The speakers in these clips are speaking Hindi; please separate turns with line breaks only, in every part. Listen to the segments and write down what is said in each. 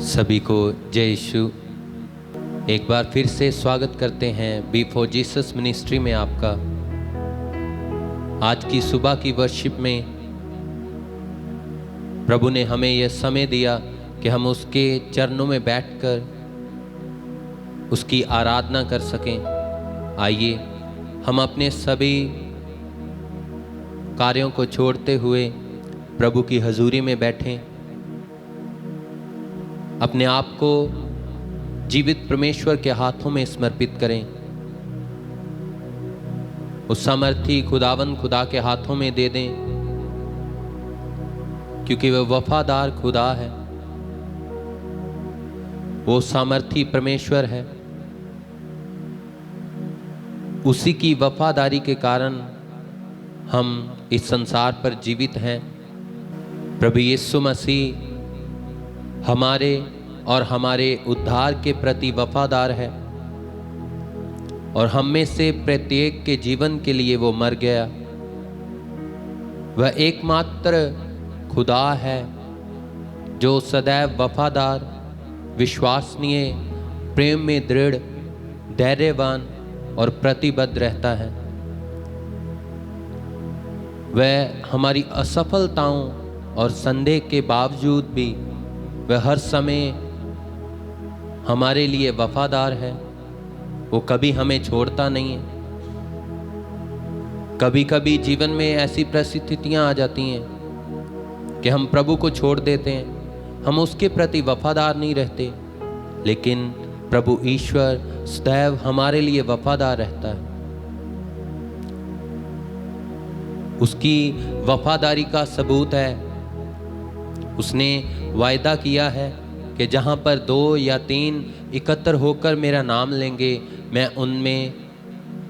सभी को जय यीशु। एक बार फिर से स्वागत करते हैं बी फॉर जीसस मिनिस्ट्री में आपका। आज की सुबह की वर्शिप में प्रभु ने हमें यह समय दिया कि हम उसके चरणों में बैठकर उसकी आराधना कर सकें। आइए हम अपने सभी कार्यों को छोड़ते हुए प्रभु की हजूरी में बैठें, अपने आप को जीवित परमेश्वर के हाथों में समर्पित करें, उस सामर्थी खुदावन खुदा के हाथों में दे दें, क्योंकि वह वफादार खुदा है, वो सामर्थी परमेश्वर है। उसी की वफादारी के कारण हम इस संसार पर जीवित हैं। प्रभु यीशु मसीह हमारे और हमारे उद्धार के प्रति वफादार है और हम में से प्रत्येक के जीवन के लिए वो मर गया। वह एकमात्र खुदा है जो सदैव वफादार, विश्वसनीय, प्रेम में दृढ़, धैर्यवान और प्रतिबद्ध रहता है। वह हमारी असफलताओं और संदेह के बावजूद भी वह हर समय हमारे लिए वफादार है। वो कभी हमें छोड़ता नहीं है। कभी कभी जीवन में ऐसी परिस्थितियां आ जाती हैं कि हम प्रभु को छोड़ देते हैं, हम उसके प्रति वफादार नहीं रहते, लेकिन प्रभु ईश्वर सदैव हमारे लिए वफादार रहता है। उसकी वफादारी का सबूत है, उसने वायदा किया है कि जहाँ पर 2 या 3 एकत्र होकर मेरा नाम लेंगे, मैं उनमें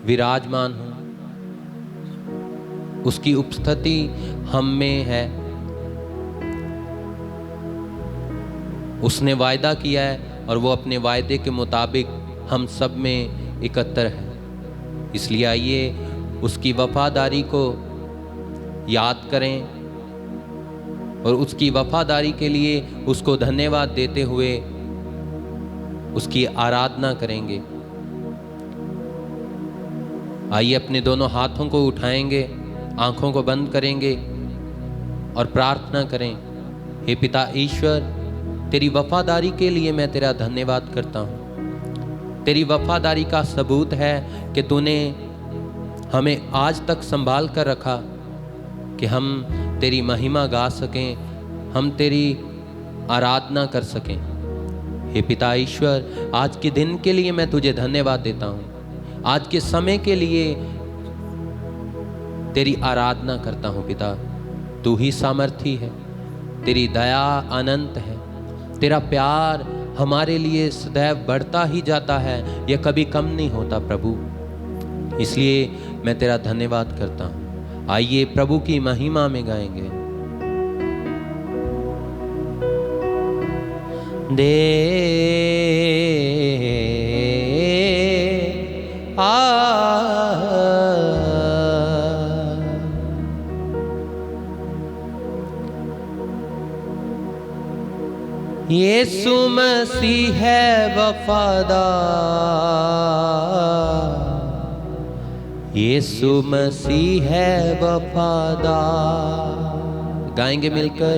विराजमान हूँ। उसकी उपस्थिति हम में है। उसने वायदा किया है और वो अपने वायदे के मुताबिक हम सब में एकत्र है। इसलिए आइए उसकी वफादारी को याद करें और उसकी वफादारी के लिए उसको धन्यवाद देते हुए उसकी आराधना करेंगे। आइए अपने दोनों हाथों को उठाएंगे, आंखों को बंद करेंगे और प्रार्थना करें। हे पिता ईश्वर, तेरी वफादारी के लिए मैं तेरा धन्यवाद करता हूँ। तेरी वफादारी का सबूत है कि तूने हमें आज तक संभाल कर रखा कि हम तेरी महिमा गा सकें, हम तेरी आराधना कर सकें। हे पिता ईश्वर, आज के दिन के लिए मैं तुझे धन्यवाद देता हूँ। आज के समय के लिए तेरी आराधना करता हूँ। पिता, तू ही सामर्थी है, तेरी दया अनंत है, तेरा प्यार हमारे लिए सदैव बढ़ता ही जाता है, यह कभी कम नहीं होता प्रभु। इसलिए मैं तेरा धन्यवाद करता हूँ। आइए प्रभु की महिमा में गाएंगे। दे यीशु मसीह है वफादार, यीशु मसीह है वफादार। गाएंगे मिलकर।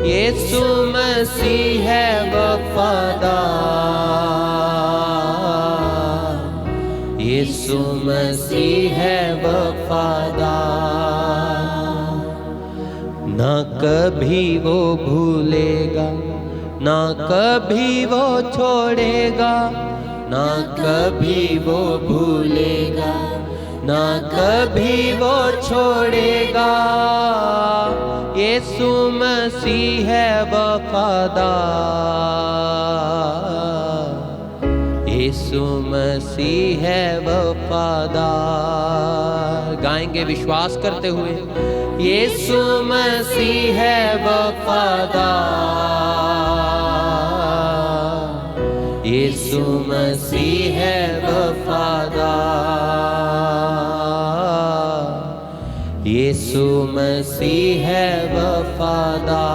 यीशु मसीह है वफादार, यीशु मसीह है वफादार। ना कभी वो भूलेगा, ना कभी वो छोड़ेगा, ना कभी वो भूलेगा, ना कभी वो छोड़ेगा। यीशु मसीह है वफादार, यीशु मसीह है वफादार। गाएंगे विश्वास करते हुए। यीशु मसीह है वफादार, यीशु मसीह है वफादार, यीशु मसीह है वफादार।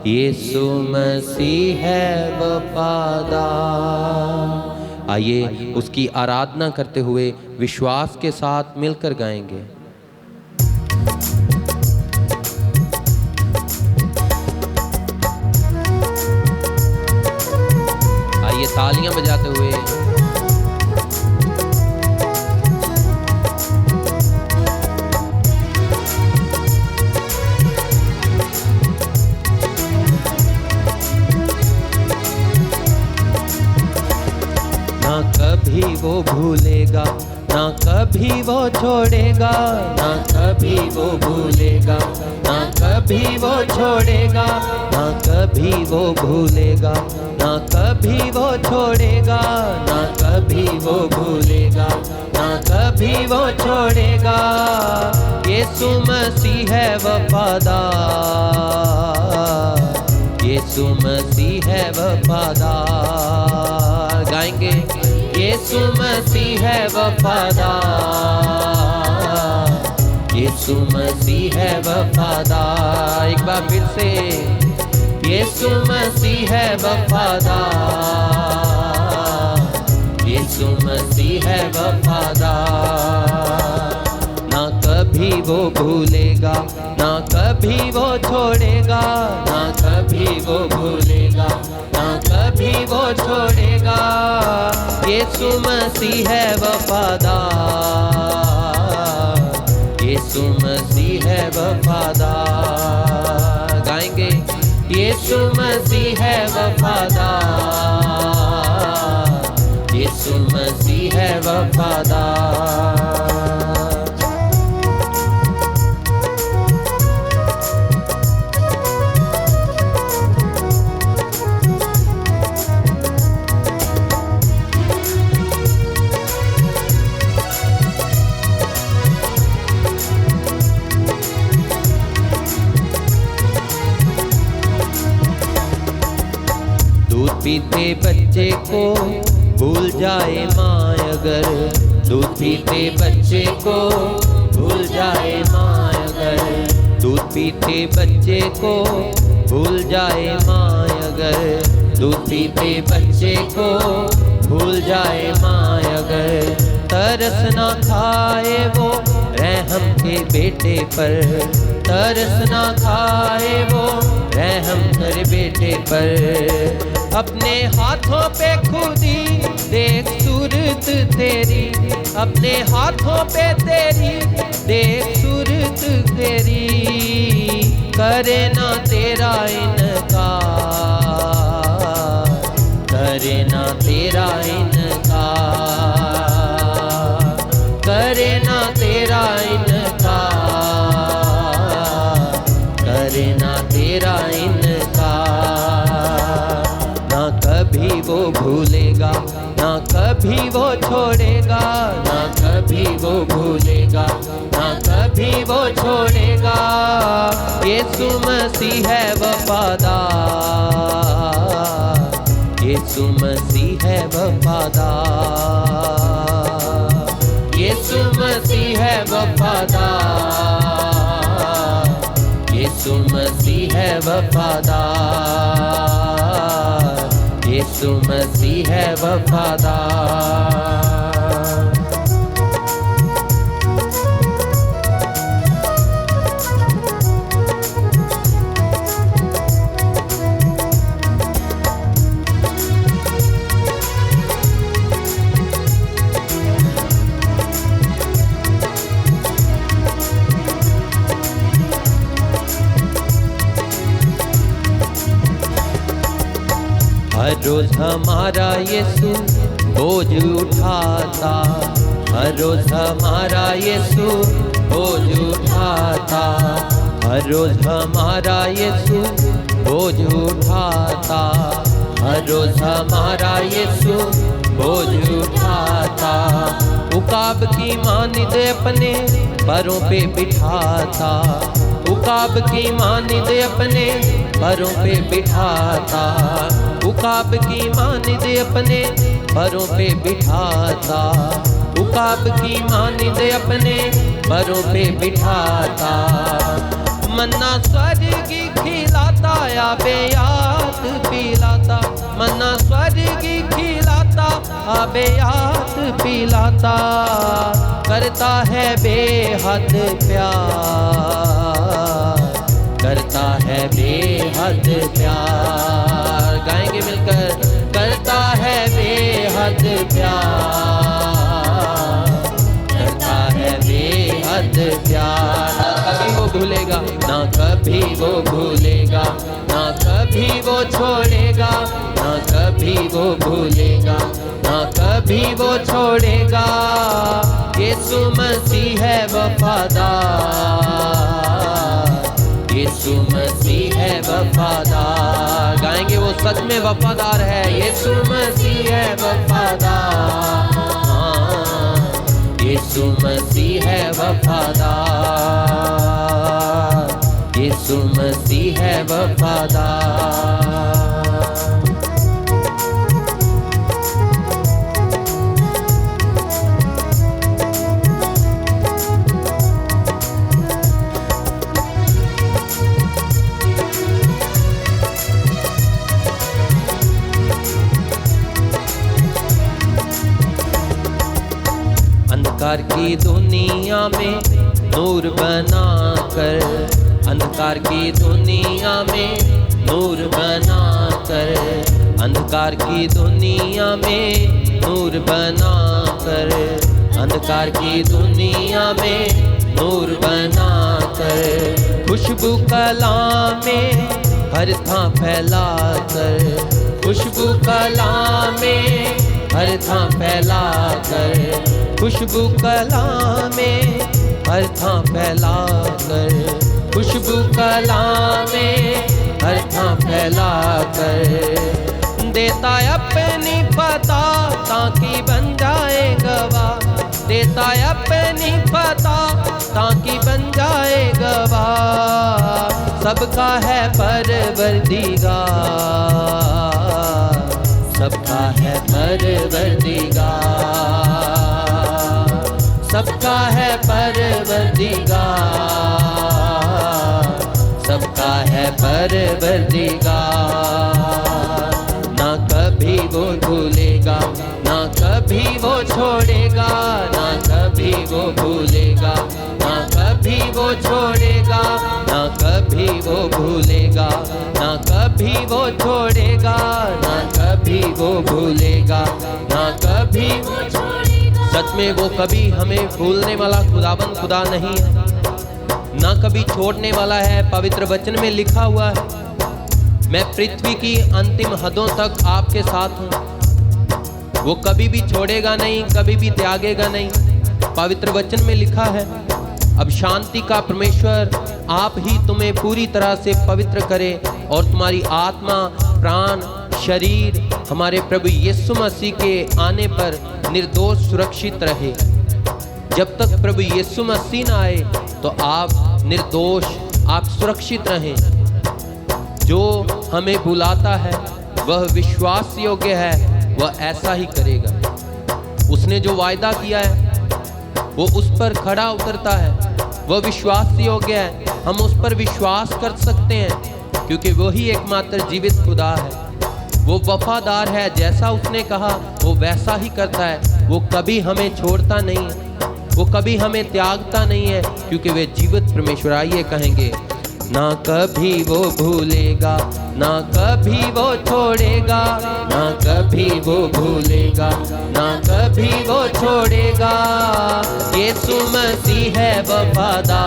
यीशु मसीह है वफादार। आइए उसकी आराधना करते हुए विश्वास के साथ मिलकर गाएंगे। आइए तालियां बजाते हुए ना कभी वो भूलेगा, ना कभी वो छोड़ेगा, ना कभी वो भूलेगा, ना कभी वो छोड़ेगा, ना कभी वो भूलेगा, ना कभी वो छोड़ेगा, ना कभी वो भूलेगा, ना कभी वो छोड़ेगा। यीशु मसीह है वफादार, यीशु मसीह है वफादार। गाएंगे यीशु मसीह है वफादार, यीशु मसीह है वफादार। एक बार फिर से यीशु मसीह है वफादार, यीशु मसीह है वफादार। ना कभी वो भूलेगा, ना कभी वो छोड़ेगा, ना कभी वो भूलेगा, ना कभी वो छोड़ेगा। यीशु मसीह है वफादार, यीशु मसीह है वफादार। गाएंगे यीशु मसीह है वफादार, यीशु मसीह है वफादार। दूध पीते बच्चे को भूल जाए माँ अगर, दूध पीते बच्चे को भूल जाए माँ अगर, दूध पीते बच्चे को भूल जाए माँ अगर, दूध पीते बच्चे को भूल जाए माँ अगर। तरस ना खाए वो रहम के बेटे पर, तरस ना खाए वो रहम कर बेटे पर। अपने हाथों पे खुदी देख सूरत तेरी, अपने हाथों पे तेरी देख सूरत तेरी। करे ना तेरा इनकार, करे ना तेरा इनकार, करे ना तेरा इनकार, करे ना तेरा इनकार। ना कभी वो भूलेगा, ना कभी वो छोड़ेगा, ना कभी वो भूलेगा, ना कभी वो छोड़ेगा। यीशु मसीह है वफादार, यीशु मसीह है वफादार, यीशु मसीह है वफादार, यीशु मसीह है वफादार, यीशु मसीह है वफादार। हर रोज हमारा यीशु बोझ उठाता, हर रोज हमारा यीशु बोझ उठाता, हर रोज हमारा यीशु बोझ उठाता, हर रोज हमारा यीशु बोझ उठाता। उकाब की मानिद अपने परों पे बिठाता, उकाब की मानिद अपने परों पे बिठाता, उकाब की मानिद अपने परों पे बिठाता, उकाब की मानिद अपने परों पे बिठाता। मन्ना स्वर्गी खिलाता या बेयात पिलाता, मन्ना स्वर्गी खिलाता बेयात पिलाता, करता है बेहद प्यार, करता है बेहद प्यार। गाएंगे मिलकर, करता है बेहद प्यार, करता है बेहद प्यार। कभी वो भूलेगा ना, कभी वो भूलेगा ना, कभी वो छोड़ेगा ना, कभी वो भूलेगा ना, कभी वो छोड़ेगा। यीशु मसीह है वफादार, यीशु मसीह है वफादार। गाएंगे वो सच में वफादार है, यीशु मसीह है वफादार, यीशु मसीह है वफादार, यीशु मसीह है वफादार। अंधकार की दुनिया में नूर बनाकर, अंधकार की दुनिया में नूर बनाकर, अंधकार की दुनिया में नूर बनाकर, अंधकार की दुनिया में नूर बनाकर, खुशबू कलाम में हर था फैलाकर, खुशबू कलाम में हर था फैलाकर, खुशबू कलाम में हर था फैलाकर, खुशबू कलाम में हर था फैलाकर, देता अपनी पता ताकि बन जाए गवाह, देता अपनी पता ताकि बन जाए गवाह। सबका है परवरदिगार, सबका है परवरदिगार, सबका है परवरदिगार, सबका है परवरदिगार। ना कभी वो भूलेगा ना, कभी वो छोड़ेगा ना, कभी वो भूलेगा ना, कभी वो छोड़ेगा ना, कभी वो भूलेगा ना, कभी वो छोड़ेगा ना, कभी वो भूलेगा ना, कभी वो छोड़ेगा। सच में वो कभी हमें भूलने वाला खुदाबंद खुदा नहीं है, ना कभी छोड़ने वाला है। पवित्र वचन में लिखा हुआ है, मैं पृथ्वी की अंतिम हदों तक आपके साथ हूँ। वो कभी भी छोड़ेगा नहीं, कभी भी त्यागेगा नहीं। पवित्र वचन में लिखा है, अब शांति का परमेश्वर आप ही तुम्हें पूरी तरह से पवित्र करे और तुम्हारी आत्मा, प्राण, शरीर हमारे प्रभु यीशु मसीह के आने पर निर्दोष सुरक्षित रहे। जब तक प्रभु यीशु मसीह ना आए तो आप निर्दोष, आप सुरक्षित रहें। जो हमें बुलाता है वह विश्वास योग्य है, वह ऐसा ही करेगा। उसने जो वायदा किया है वो उस पर खड़ा उतरता है, वह विश्वास योग्य है। हम उस पर विश्वास कर सकते हैं क्योंकि वही एकमात्र जीवित खुदा है। वो वफादार है, जैसा उसने कहा वो वैसा ही करता है। वो कभी हमें छोड़ता नहीं है, वो कभी हमें त्यागता नहीं है क्योंकि वे जीवित परमेश्वर। आइए कहेंगे, ना कभी वो भूलेगा ना, कभी वो छोड़ेगा ना, कभी वो भूलेगा ना, कभी वो छोड़ेगा। यीशु मसीह है वफादार,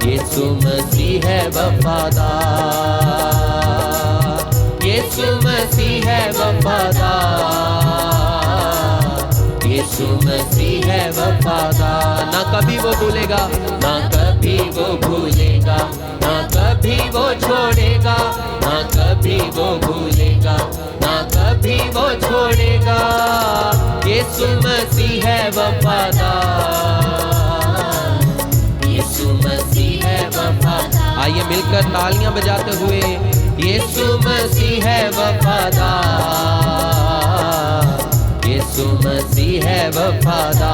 यीशु मसीह है वफादार, यीशु मसीह है वफादार, यीशु मसीह है वफादार। ना कभी वो भूलेगा ना, कभी वो भूलेगा ना, कभी वो छोड़ेगा ना, कभी वो भूलेगा ना, कभी वो छोड़ेगा। यीशु मसीह है वफादार, यीशु मसीह है वफादार। आइए मिलकर तालियां बजाते हुए, यीशु मसीह है वफादार, यीशु मसीह है वफादार,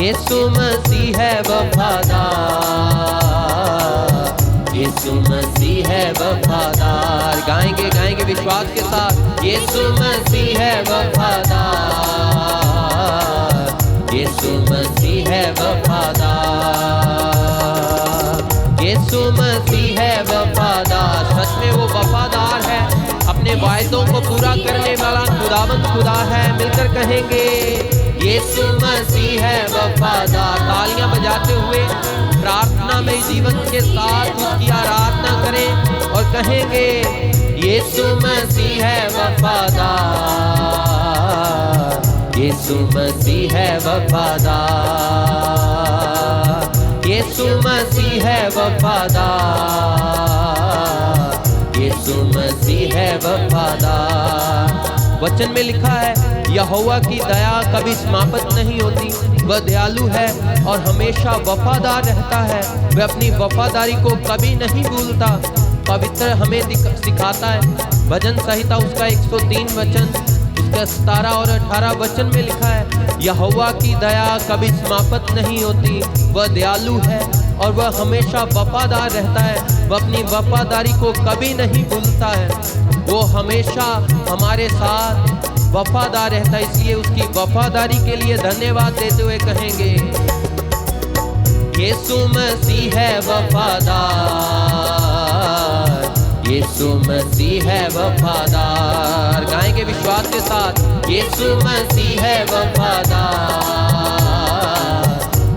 यीशु मसीह है वफादार, यीशु मसीह है वफादार। गाएंगे गाएंगे विश्वास के साथ, यीशु मसीह है वफादार, यीशु मसीह है वफादार, यीशु मसीह है वफादार। सच में वो वफादार है, अपने वायदों को पूरा करने वाला खुदावंद खुदा है। मिलकर कहेंगे यीशु मसीह है वफादार। तालियां बजाते हुए प्रार्थना में जीवन के साथ उसकी आराधना करें और कहेंगे यीशु मसीह है वफादार, यीशु मसीह है वफादार, यीशु मसीह है वफादार, यीशु मसीह है वफादार। वचन में लिखा है यहोवा की दया कभी समाप्त नहीं होती, वह दयालु है और हमेशा वफादार रहता है, वह अपनी वफादारी को कभी नहीं भूलता। पवित्र हमें सिखाता है, भजन संहिता उसका 103 वचन, उसका 17 और 18 वचन में लिखा है यहोवा की दया कभी समाप्त नहीं होती, वह दयालु है और वह हमेशा वफादार रहता है, वह अपनी वफादारी को कभी नहीं भूलता है। वो हमेशा हमारे साथ वफादार रहता है, इसलिए उसकी वफादारी के लिए धन्यवाद देते हुए कहेंगे यीशु मसीह है वफादार, यीशु मसीह है वफादार। गाएंगे विश्वास के साथ, यीशु मसीह है वफादार,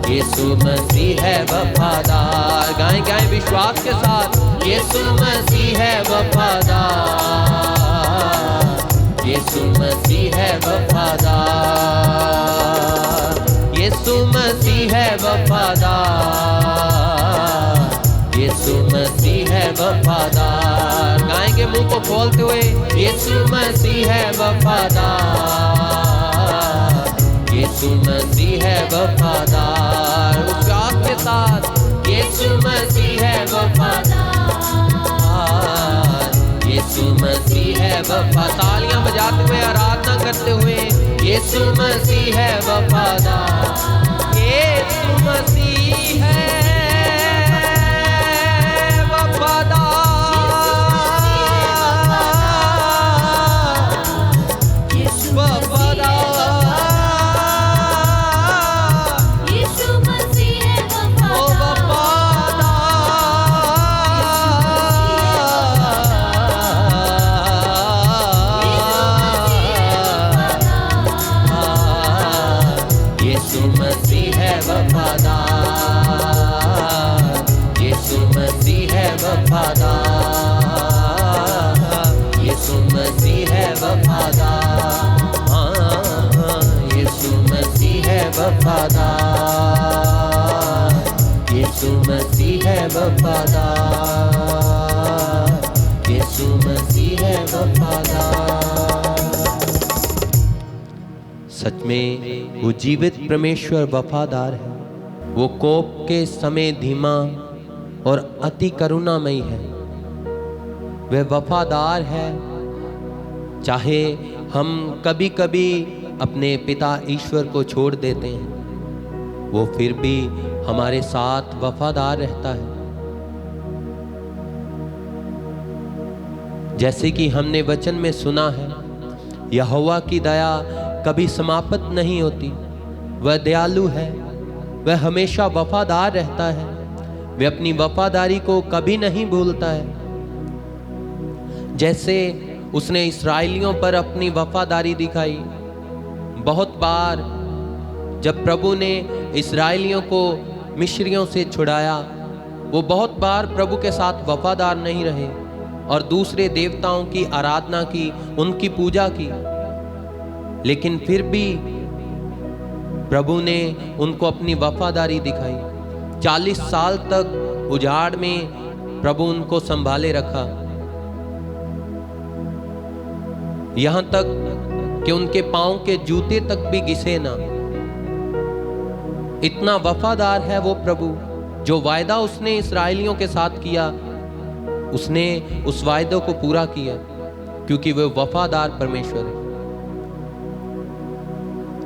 यीशु मसीह है वफादार। गाएं गाएं विश्वास के साथ, यीशु मसीह है वफादार, यीशु मसीह है वफादार, यीशु मसीह है वफादार, यीशु मसीह है वफादार। गाएंगे मुंह को खोलते हुए, यीशु मसीह है वफादार, यीशु मसीह है वफादार। विश्वास के साथ, यीशु मसीह है वफादार, यीशु मसीह है वफादार। तालियां बजाते हुए आराधना करते हुए, यीशु मसीह है वफादार, यीशु मसीह है यीशु मसीह है वफादार, यीशु मसीह है वफादार। सच में वो जीवित परमेश्वर वफादार है, वो कोप के समय धीमा और अति करुणामयी है, वह वफादार है। चाहे हम कभी कभी अपने पिता ईश्वर को छोड़ देते हैं, वो फिर भी हमारे साथ वफादार रहता है। जैसे कि हमने वचन में सुना है, यहोवा की दया कभी समाप्त नहीं होती, वह दयालु है, वह हमेशा वफादार रहता है, वह अपनी वफादारी को कभी नहीं भूलता है। जैसे उसने इस्राएलियों पर अपनी वफादारी दिखाई। बहुत बार जब प्रभु ने इस्राएलियों को मिस्रियों से छुड़ाया, वो बहुत बार प्रभु के साथ वफादार नहीं रहे और दूसरे देवताओं की आराधना की, उनकी पूजा की। लेकिन फिर भी प्रभु ने उनको अपनी वफादारी दिखाई। 40 साल तक उजाड़ में प्रभु उनको संभाले रखा, यहां तक कि उनके पांव के जूते तक भी घिसे ना। इतना वफादार है वो प्रभु। जो वायदा उसने इस्राएलियों के साथ किया, उसने उस वायदे को पूरा किया, क्योंकि वह वफादार परमेश्वर है।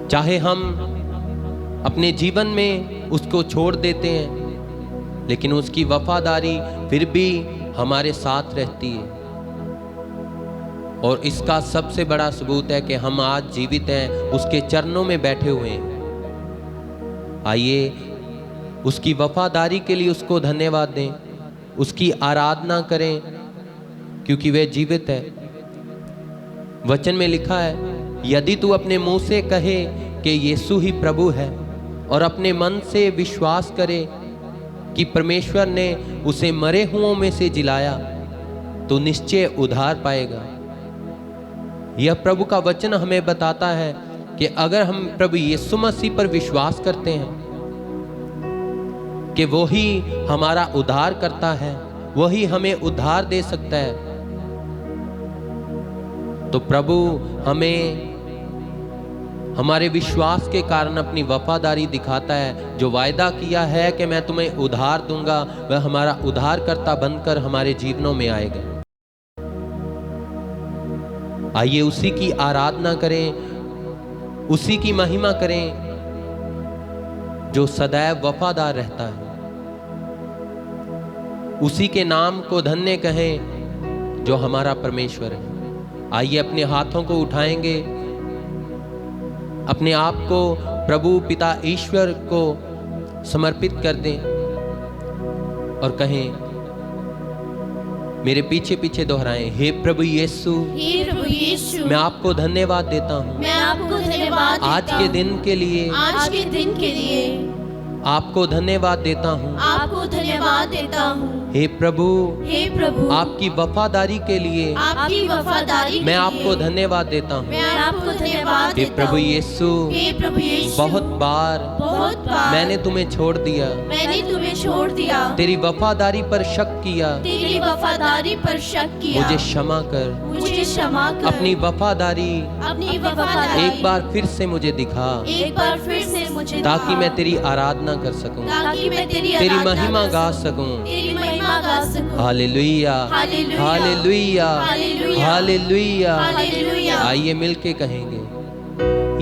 चाहे हम अपने जीवन में उसको छोड़ देते हैं, लेकिन उसकी वफादारी फिर भी हमारे साथ रहती है। और इसका सबसे बड़ा सबूत है कि हम आज जीवित हैं, उसके चरणों में बैठे हुए हैं। आइए उसकी वफादारी के लिए उसको धन्यवाद दें, उसकी आराधना करें, क्योंकि वह जीवित है। वचन में लिखा है, यदि तू अपने मुंह से कहे कि यीशु ही प्रभु है और अपने मन से विश्वास करे कि परमेश्वर ने उसे मरे हुओं में से जिलाया, तो निश्चय उद्धार पाएगा। यह प्रभु का वचन हमें बताता है कि अगर हम प्रभु यीशु मसीह पर विश्वास करते हैं कि वो ही हमारा उद्धार करता है, वही हमें उद्धार दे सकता है, तो प्रभु हमें हमारे विश्वास के कारण अपनी वफादारी दिखाता है। जो वायदा किया है कि मैं तुम्हें उद्धार दूंगा, वह हमारा उद्धारकर्ता बनकर हमारे जीवनों में आएगा। आइए उसी की आराधना करें, उसी की महिमा करें जो सदैव वफादार रहता है। उसी के नाम को धन्य कहें जो हमारा परमेश्वर है। आइए अपने हाथों को उठाएंगे, अपने आप को प्रभु पिता ईश्वर को समर्पित कर दें और कहें, मेरे पीछे पीछे दोहराएं, हे प्रभु यीशु, मैं आपको धन्यवाद देता हूँ,
मैं आपको धन्यवाद
आज के दिन के लिए,
आज के दिन के लिए
आपको धन्यवाद देता हूँ,
आपको धन्यवाद देता हूँ।
हे प्रभु,
आपकी
वफादारी के लिए,
आपकी वफादारी
मैं आपको धन्यवाद देता हूँ।
मैं आपको धन्यवाद
हे
देता
प्रभु
हूँ।
यीशु,
हे प्रभु यीशु,
बहुत बार मैंने तुम्हें छोड़ दिया,
मैंने तुम्हें छोड़ दिया,
तेरी वफादारी पर शक किया,
तेरी वफादारी पर शक किया,
मुझे क्षमा कर,
मुझे क्षमा कर,
अपनी वफादारी एक बार फिर से मुझे दिखा,
एक बार फिर से मुझे
ताकि मैं तेरी आराधना कर सकूं,
ताकि मैं तेरी
महिमा गा सकूं।
तेरी महिमा गा सकूं।
Hallelujah, hallelujah, hallelujah.
हालेलुया।
आइए मिलके कहेंगे,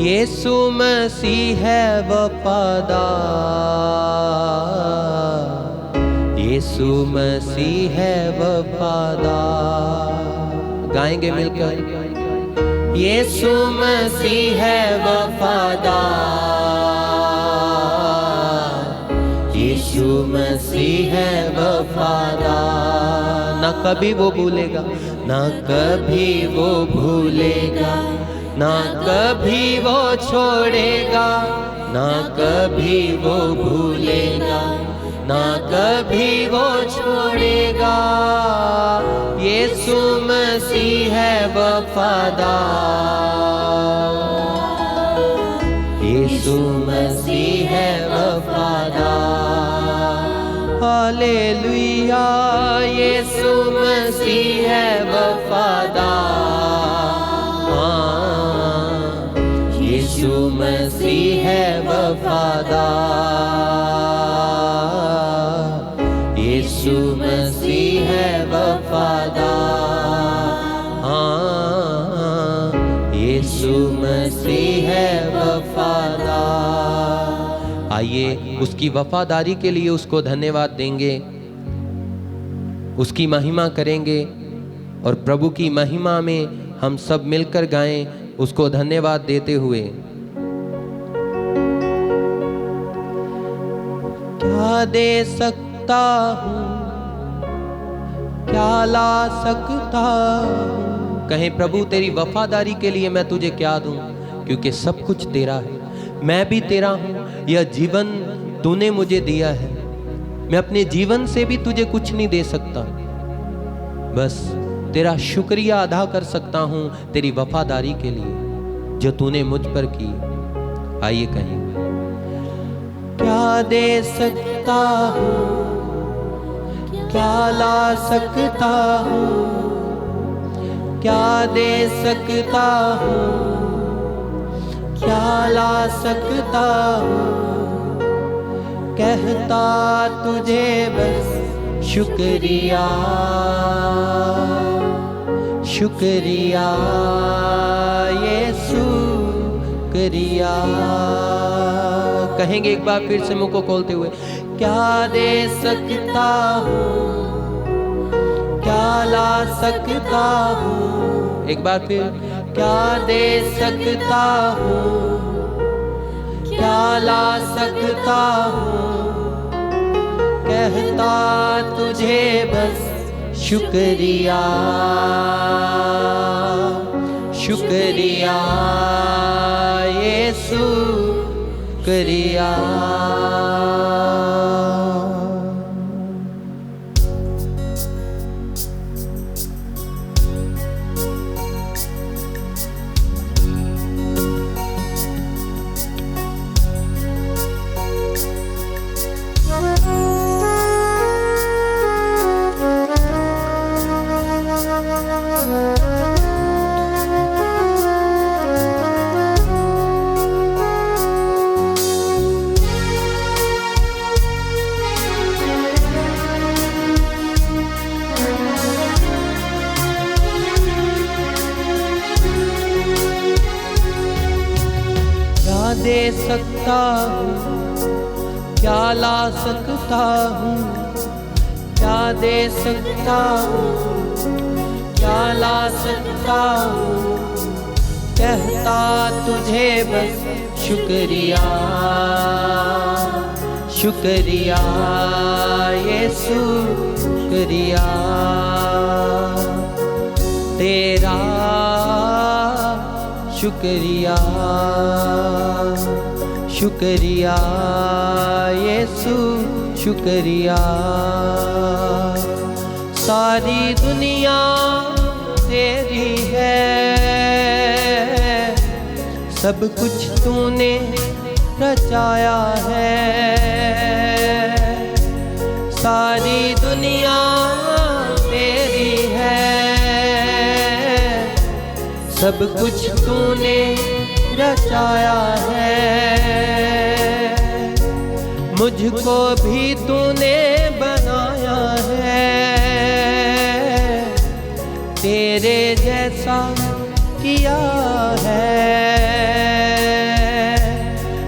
यीशु मसीह है वफादार, यीशु मसीह है वफादार। गाएंगे मिलकर, यीशु मसीह है वफादार, यीशु मसीह है वफादार। ना कभी वो भूलेगा, ना कभी वो भूलेगा, ना कभी वो छोड़ेगा, ना कभी वो भूलेगा, ना कभी वो छोड़ेगा। यीशु मसीह है वफादार, यीशु मसीह है वफादार। हालेलुया, यीशु मसीह है वफादार, यीशु मसीह है वफादार, यीशु मसीह है वफादार, यीशु मसीह है वफादार। आइए उसकी वफादारी के लिए उसको धन्यवाद देंगे, उसकी महिमा करेंगे और प्रभु की महिमा में हम सब मिलकर गाएं उसको धन्यवाद देते हुए। क्या दे सकता हूँ, क्या ला सकता हूँ। कहें, प्रभु तेरी वफादारी के लिए मैं तुझे क्या दूं, क्योंकि सब कुछ तेरा है, मैं भी तेरा हूँ। यह जीवन तूने मुझे दिया है, मैं अपने जीवन से भी तुझे कुछ नहीं दे सकता, बस तेरा शुक्रिया अदा कर सकता हूँ तेरी वफादारी के लिए जो तूने मुझ पर की। आइए कहें, क्या दे सकता हूँ, क्या ला सकता हूँ, क्या दे सकता हूँ, क्या ला सकता हूँ। कहता तुझे बस शुक्रिया, शुक्रिया यीशु, शुक्रिया। कहेंगे एक बार फिर से मुंह को खोलते हुए, क्या दे सकता हूँ, क्या ला सकता हूँ। एक बार फिर, क्या दे सकता हूँ, क्या ला सकता हूँ। कहता तुझे बस शुक्रिया, शुक्रिया यीशु, शुक्रिया। दे सकता हूँ, क्या ला सकता हूँ। क्या दे सकता हूँ, क्या ला सकता हूँ। कहता तुझे बस शुक्रिया, शुक्रिया यीशु, शुक्रिया तेरा, शुक्रिया, शुक्रिया यीशु, शुक्रिया। सारी दुनिया तेरी है, सब कुछ तूने रचाया है। सारी दुनिया तेरी है, सब कुछ तूने रचाया है। मुझको भी तूने बनाया है, तेरे जैसा किया है।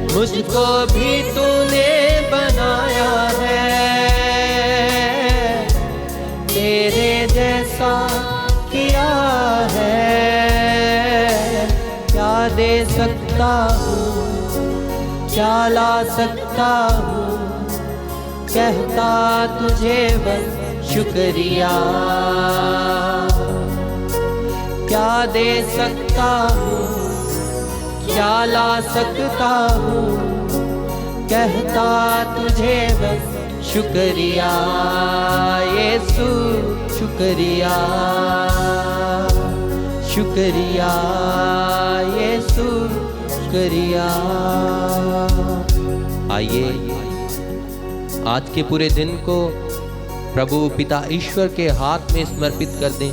मुझको भी तूने बनाया है, तेरे जैसा किया है। क्या दे सकता हूँ, क्या ला सकता हूँ। कहता तुझे बस शुक्रिया, क्या दे सकता हूँ, क्या ला सकता हूँ। कहता तुझे बस शुक्रिया यीशु, शुक्रिया, शुक्रिया यीशु, शुक्रिया। आइए आज के पूरे दिन को प्रभु पिता ईश्वर के हाथ में समर्पित कर दें।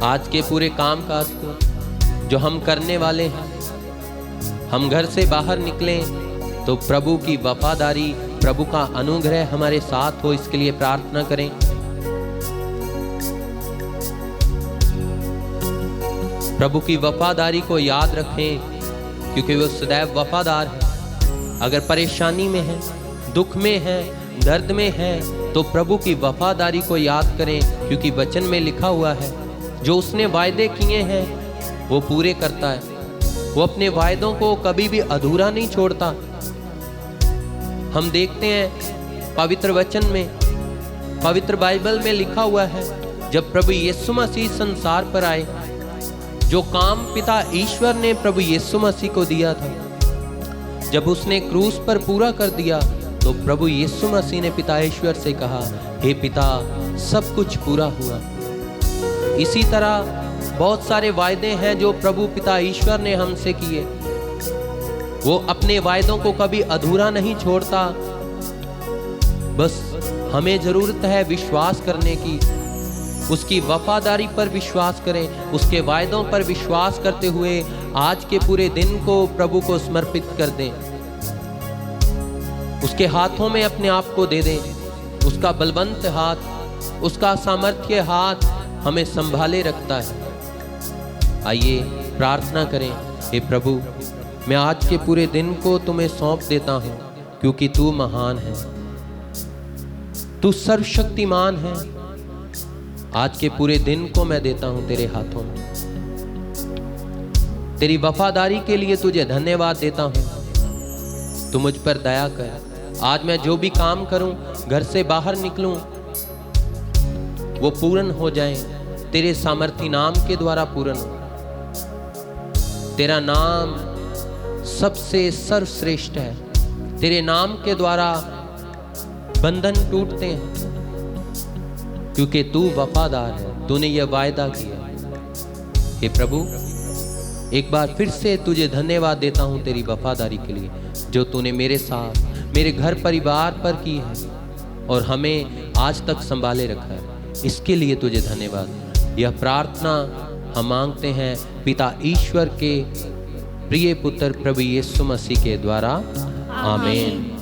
आज के पूरे काम काज को जो हम करने वाले हैं, हम घर से बाहर निकलें तो प्रभु की वफादारी, प्रभु का अनुग्रह हमारे साथ हो, इसके लिए प्रार्थना करें। प्रभु की वफादारी को याद रखें, क्योंकि वो सदैव वफादार है। अगर परेशानी में है, दुख में है, दर्द में है, तो प्रभु की वफादारी को याद करें, क्योंकि वचन में लिखा हुआ है जो उसने वायदे किए हैं वो पूरे करता है। वो अपने वायदों को कभी भी अधूरा नहीं छोड़ता। हम देखते हैं पवित्र वचन में, पवित्र बाइबल में लिखा हुआ है, जब प्रभु यीशु मसीह संसार पर आए, जो काम पिता ईश्वर ने प्रभु यीशु मसीह को दिया था, जब उसने क्रूस पर पूरा कर दिया, तो प्रभु यीशु मसीह ने पिता ईश्वर से कहा, हे पिता, सब कुछ पूरा हुआ। इसी तरह बहुत सारे वायदे हैं जो प्रभु पिता ईश्वर ने हमसे किए। वो अपने वायदों को कभी अधूरा नहीं छोड़ता। बस हमें जरूरत है विश्वास करने की, उसकी वफादारी पर विश्वास करें, उसके वायदों पर विश्वास करते हुए आज के पूरे दिन को प्रभु को समर्पित कर दें। उसके हाथों में अपने आप को दे दें। उसका बलवंत हाथ, उसका सामर्थ्य हाथ हमें संभाले रखता है। आइए प्रार्थना करें, हे प्रभु मैं आज के पूरे दिन को तुम्हें सौंप देता हूँ, क्योंकि तू महान है, तू सर्वशक्तिमान है। आज के पूरे दिन को मैं देता हूँ तेरे हाथों में। तेरी वफादारी के लिए तुझे धन्यवाद देता हूँ। तू मुझ पर दया कर। आज मैं जो भी काम करूं, घर से बाहर निकलूं, वो पूर्ण हो जाए, तेरे सामर्थी नाम के द्वारा पूर्ण हो। तेरा नाम सबसे सर्वश्रेष्ठ है। तेरे नाम के द्वारा बंधन टूटते हैं, क्योंकि तू वफादार है। तूने यह वायदा किया। हे प्रभु एक बार फिर से तुझे धन्यवाद देता हूं तेरी वफादारी के लिए, जो तूने मेरे साथ, मेरे घर परिवार पर की है और हमें आज तक संभाले रखा है। इसके लिए तुझे धन्यवाद। यह प्रार्थना हम मांगते हैं पिता ईश्वर के प्रिय पुत्र प्रभु यीशु मसीह के द्वारा। आमीन।